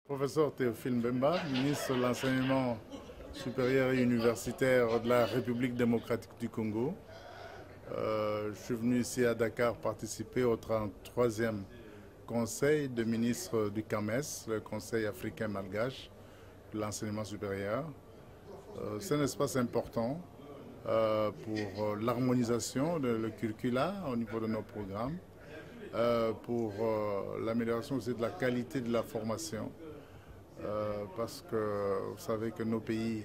Professeur Théophile Mbemba, ministre de l'Enseignement supérieur et universitaire de la République démocratique du Congo. Je suis venu ici à Dakar participer au 33e Conseil des ministres du CAMES, le Conseil africain malgache de l'enseignement supérieur. C'est un espace important pour l'harmonisation de le curricula au niveau de nos programmes, pour l'amélioration aussi de la qualité de la formation. Parce que vous savez que nos pays,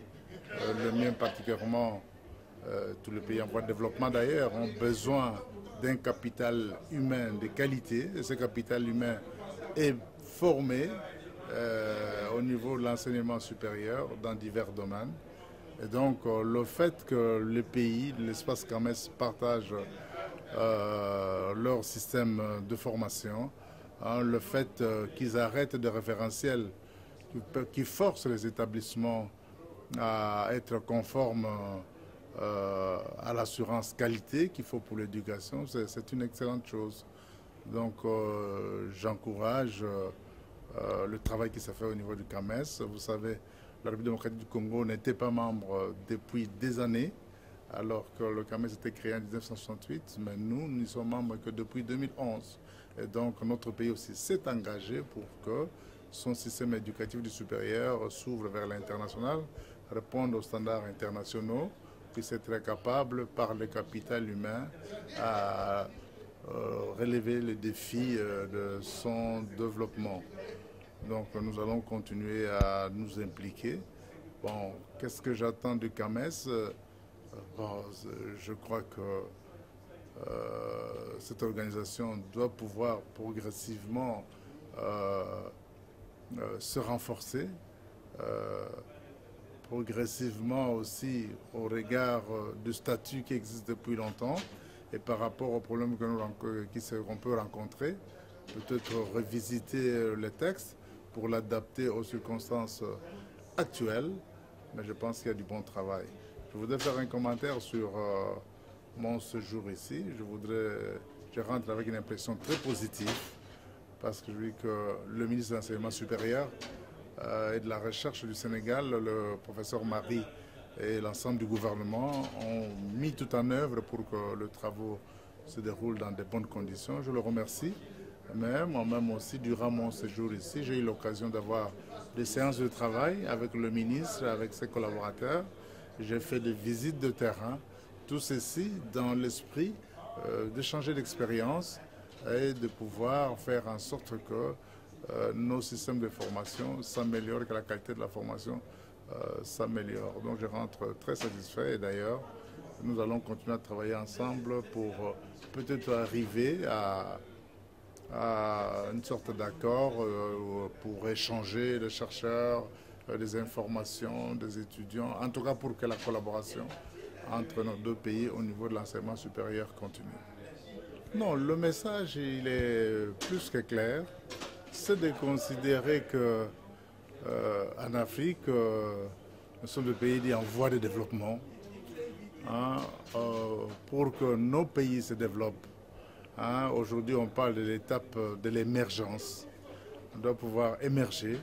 le mien particulièrement, tous les pays en voie de développement d'ailleurs, ont besoin d'un capital humain de qualité. Et ce capital humain est formé au niveau de l'enseignement supérieur dans divers domaines. Et donc le fait que les pays, l'espace CAMES partagent leur système de formation, le fait qu'ils arrêtent de référentiels qui force les établissements à être conformes à l'assurance qualité qu'il faut pour l'éducation, c'est une excellente chose. Donc j'encourage le travail qui s'est fait au niveau du CAMES. Vous savez, la République démocratique du Congo n'était pas membre depuis des années, alors que le CAMES a été créé en 1968, mais nous n'y sommes membres que depuis 2011. Et donc notre pays aussi s'est engagé pour que son système éducatif du supérieur s'ouvre vers l'international, répondre aux standards internationaux, puisse être capable, par le capital humain, à relever les défis de son développement. Donc nous allons continuer à nous impliquer. Bon, qu'est-ce que j'attends du CAMES? Bon, je crois que cette organisation doit pouvoir progressivement se renforcer, progressivement aussi au regard du statut qui existe depuis longtemps et par rapport aux problèmes qu'on peut rencontrer, peut-être revisiter le texte pour l'adapter aux circonstances actuelles, mais je pense qu'il y a du bon travail. Je voudrais faire un commentaire sur mon séjour ici. Je rentre avec une impression très positive, parce que je dis que le ministre de l'Enseignement supérieur et de la Recherche du Sénégal, le professeur Marie et l'ensemble du gouvernement ont mis tout en œuvre pour que le travaux se déroule dans de bonnes conditions. Je le remercie. Mais moi-même aussi, durant mon séjour ici, j'ai eu l'occasion d'avoir des séances de travail avec le ministre, avec ses collaborateurs. J'ai fait des visites de terrain. Tout ceci dans l'esprit de changer d'expérience et de pouvoir faire en sorte que nos systèmes de formation s'améliorent, que la qualité de la formation s'améliore. Donc je rentre très satisfait et d'ailleurs nous allons continuer à travailler ensemble pour peut-être arriver à une sorte d'accord pour échanger les chercheurs, des informations, des étudiants, en tout cas pour que la collaboration entre nos deux pays au niveau de l'enseignement supérieur continue. Non, le message, il est plus que clair. C'est de considérer que en Afrique, nous sommes des pays en voie de développement. Hein, pour que nos pays se développent. Hein, aujourd'hui, on parle de l'étape de l'émergence. On doit pouvoir émerger.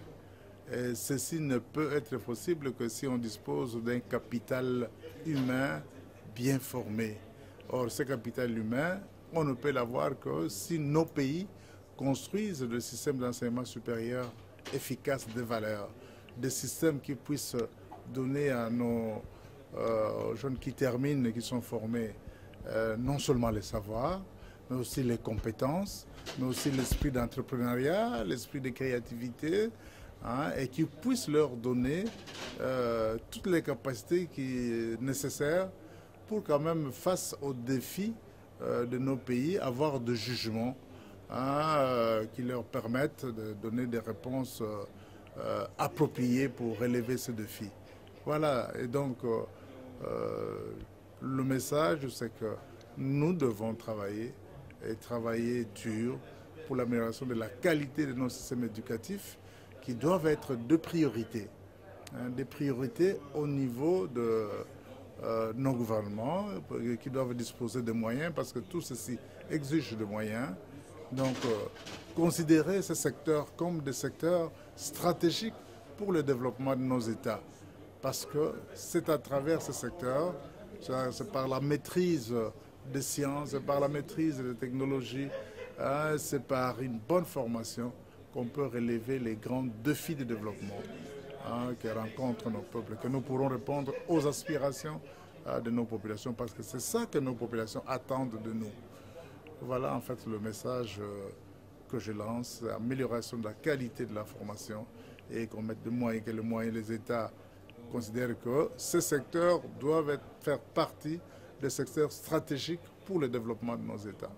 Et ceci ne peut être possible que si on dispose d'un capital humain bien formé. Or, ce capital humain, on ne peut l'avoir que si nos pays construisent des systèmes d'enseignement supérieur efficaces de valeur, des systèmes qui puissent donner à nos jeunes qui terminent, qui sont formés, non seulement les savoirs, mais aussi les compétences, mais aussi l'esprit d'entrepreneuriat, l'esprit de créativité, hein, et qui puissent leur donner toutes les capacités nécessaires pour quand même, face aux défis de nos pays, avoir de jugement qui leur permettent de donner des réponses appropriées pour relever ces défis. Voilà, et donc le message, c'est que nous devons travailler et travailler dur pour l'amélioration de la qualité de nos systèmes éducatifs qui doivent être deux priorités. Hein, des priorités au niveau de nos gouvernements qui doivent disposer de moyens parce que tout ceci exige des moyens. Donc, considérer ces secteurs comme des secteurs stratégiques pour le développement de nos États. Parce que c'est à travers ce secteur, c'est par la maîtrise des sciences, c'est par la maîtrise des technologies, c'est par une bonne formation qu'on peut relever les grands défis de développement que rencontrent nos peuples, que nous pourrons répondre aux aspirations de nos populations, parce que c'est ça que nos populations attendent de nous. Voilà en fait le message que je lance, amélioration de la qualité de la formation et qu'on mette des moyens, que les États considèrent que ces secteurs doivent faire partie des secteurs stratégiques pour le développement de nos États.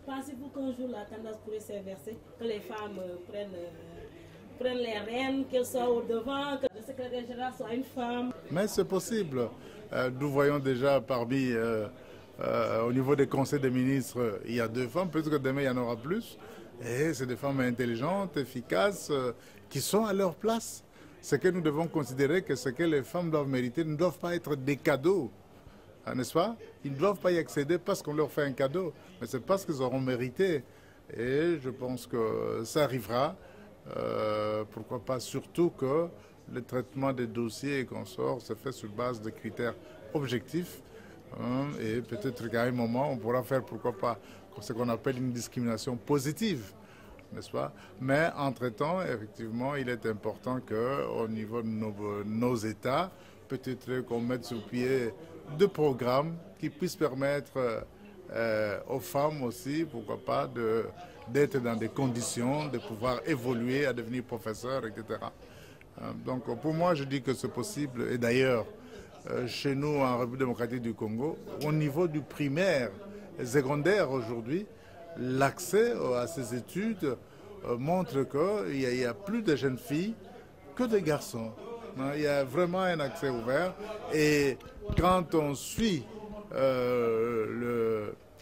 Pensez-vous qu'un jour la tendance pourrait s'inverser, que les femmes prennent les rênes, qu'elles soient au devant, que le secrétaire général soit une femme? Mais c'est possible. Nous voyons déjà au niveau des conseils des ministres, il y a 2 femmes, peut-être que demain il y en aura plus. Et c'est des femmes intelligentes, efficaces, qui sont à leur place. C'est que nous devons considérer que ce que les femmes doivent mériter ne doivent pas être des cadeaux, n'est-ce pas? Ils ne doivent pas y accéder parce qu'on leur fait un cadeau, mais c'est parce qu'ils auront mérité. Et je pense que ça arrivera. Pourquoi pas, surtout que le traitement des dossiers et consorts se fait sur base de critères objectifs. Et peut-être qu'à un moment, on pourra faire, pourquoi pas, ce qu'on appelle une discrimination positive, n'est-ce pas? Mais entre-temps, effectivement, il est important qu'au niveau de nos États, peut-être qu'on mette sur pied 2 programmes qui puissent permettre aux femmes aussi, pourquoi pas, d'être dans des conditions, de pouvoir évoluer, à devenir professeur, etc. Donc pour moi, je dis que c'est possible. Et d'ailleurs, chez nous, en République démocratique du Congo, au niveau du primaire et secondaire aujourd'hui, l'accès à ces études montre qu'il y a plus de jeunes filles que de garçons. Il y a vraiment un accès ouvert. Et quand on suit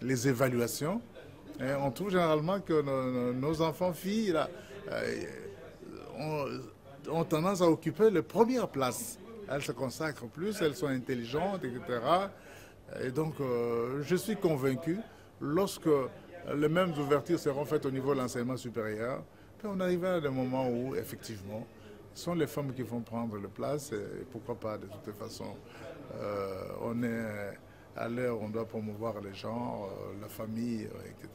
les évaluations, on trouve généralement que nos enfants filles là, ont tendance à occuper les premières places. Elles se consacrent plus, elles sont intelligentes, etc. Et donc, je suis convaincu, lorsque les mêmes ouvertures seront faites au niveau de l'enseignement supérieur, puis on arrivera à des moments où, effectivement, ce sont les femmes qui vont prendre la place. Et pourquoi pas, de toute façon, on est à l'heure où on doit promouvoir les genres, la famille, etc.